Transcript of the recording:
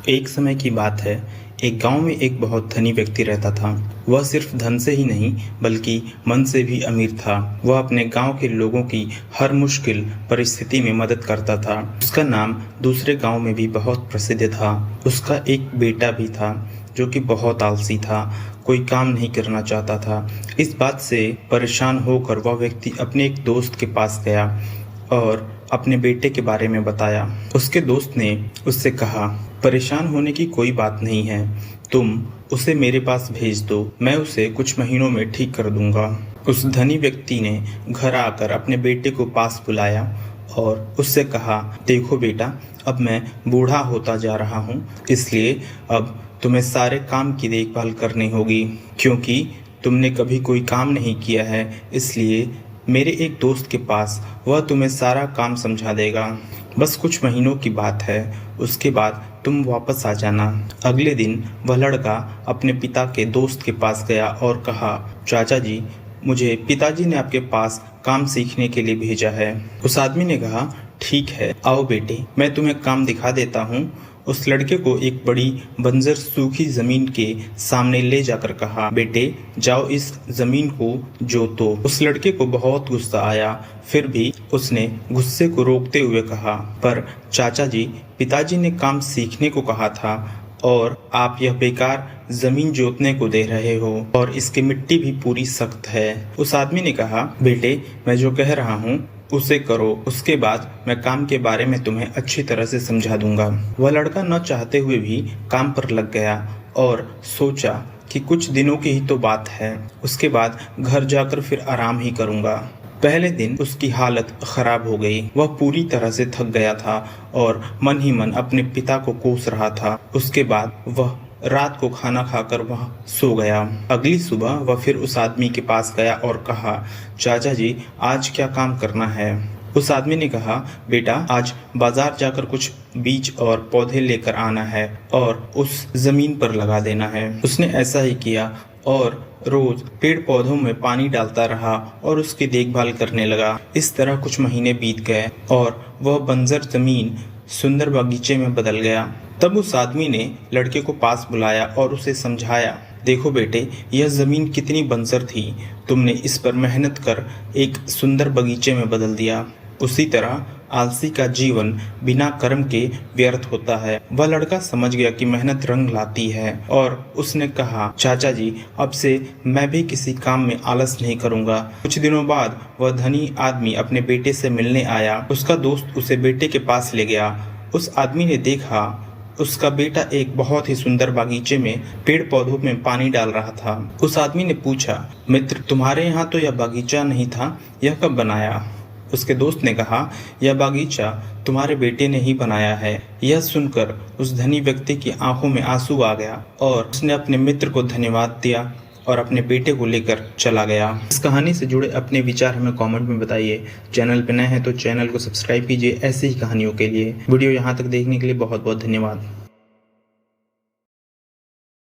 एक समय की बात है। एक गांव में एक बहुत धनी व्यक्ति रहता था। वह सिर्फ धन से ही नहीं बल्कि मन से भी अमीर था। वह अपने गांव के लोगों की हर मुश्किल परिस्थिति में मदद करता था। उसका नाम दूसरे गांव में भी बहुत प्रसिद्ध था। उसका एक बेटा भी था जो कि बहुत आलसी था, कोई काम नहीं करना चाहता था। इस बात से परेशान होकर वह व्यक्ति अपने एक दोस्त के पास गया और अपने बेटे के बारे में बताया। उसके दोस्त ने उससे कहा, परेशान होने की कोई बात नहीं है, तुम उसे मेरे पास भेज दो, मैं उसे कुछ महीनों में ठीक कर दूंगा। उस धनी व्यक्ति ने घर आकर अपने बेटे को पास बुलाया और उससे कहा, देखो बेटा, अब मैं बूढ़ा होता जा रहा हूँ, इसलिए अब तुम्हें सारे काम की देखभाल करनी होगी। क्योंकि तुमने कभी कोई काम नहीं किया है, इसलिए मेरे एक दोस्त के पास वह तुम्हें सारा काम समझा देगा। बस कुछ महीनों की बात है, उसके बाद तुम वापस आ जाना। अगले दिन वह लड़का अपने पिता के दोस्त के पास गया और कहा, चाचा जी, मुझे पिताजी ने आपके पास काम सीखने के लिए भेजा है। उस आदमी ने कहा, ठीक है, आओ बेटे, मैं तुम्हें काम दिखा देता हूँ। उस लड़के को एक बड़ी बंजर सूखी जमीन के सामने ले जाकर कहा, बेटे जाओ इस जमीन को जोतो। उस लड़के को बहुत गुस्सा आया, फिर भी उसने गुस्से को रोकते हुए कहा, पर चाचा जी, पिताजी ने काम सीखने को कहा था और आप यह बेकार जमीन जोतने को दे रहे हो और इसकी मिट्टी भी पूरी सख्त है। उस आदमी ने कहा, बेटे मैं जो कह रहा हूँ उसे करो, उसके बाद मैं काम के बारे में तुम्हें अच्छी तरह से समझा दूंगा। वह लड़का न चाहते हुए भी काम पर लग गया और सोचा कि कुछ दिनों की ही तो बात है, उसके बाद घर जाकर फिर आराम ही करूंगा। पहले दिन उसकी हालत खराब हो गई। वह पूरी तरह से थक गया था और मन ही मन अपने पिता को कोस रहा था। उसके बाद वह रात को खाना खाकर वह सो गया। अगली सुबह वह फिर उस आदमी के पास गया और कहा, चाचा जी, आज क्या काम करना है? उस आदमी ने कहा, बेटा आज बाजार जाकर कुछ बीज और पौधे लेकर आना है और उस जमीन पर लगा देना है। उसने ऐसा ही किया और रोज पेड़ पौधों में पानी डालता रहा और उसकी देखभाल करने लगा। इस तरह कुछ महीने बीत गए और वह बंजर जमीन सुंदर बगीचे में बदल गया। तब उस आदमी ने लड़के को पास बुलाया और उसे समझाया, देखो बेटे, यह जमीन कितनी बंजर थी, तुमने इस पर मेहनत कर एक सुंदर बगीचे में बदल दिया। उसी तरह आलसी का जीवन बिना कर्म के व्यर्थ होता है। वह लड़का समझ गया कि मेहनत रंग लाती है और उसने कहा, चाचा जी, अब से मैं भी किसी काम में आलस नहीं करूंगा। कुछ दिनों बाद वह धनी आदमी अपने बेटे से मिलने आया। उसका दोस्त उसे बेटे के पास ले गया। उस आदमी ने देखा उसका बेटा एक बहुत ही सुंदर बागीचे में पेड़ पौधों में पानी डाल रहा था। उस आदमी ने पूछा, मित्र, तुम्हारे यहाँ तो यह बागीचा नहीं था, यह कब बनाया? उसके दोस्त ने कहा, यह बागीचा तुम्हारे बेटे ने ही बनाया है। यह सुनकर उस धनी व्यक्ति की आंखों में आंसू आ गया और उसने अपने मित्र को धन्यवाद दिया और अपने बेटे को लेकर चला गया। इस कहानी से जुड़े अपने विचार हमें कमेंट में बताइए। चैनल पर नए हैं तो चैनल को सब्सक्राइब कीजिए ऐसी ही कहानियों के लिए। वीडियो यहाँ तक देखने के लिए बहुत बहुत धन्यवाद।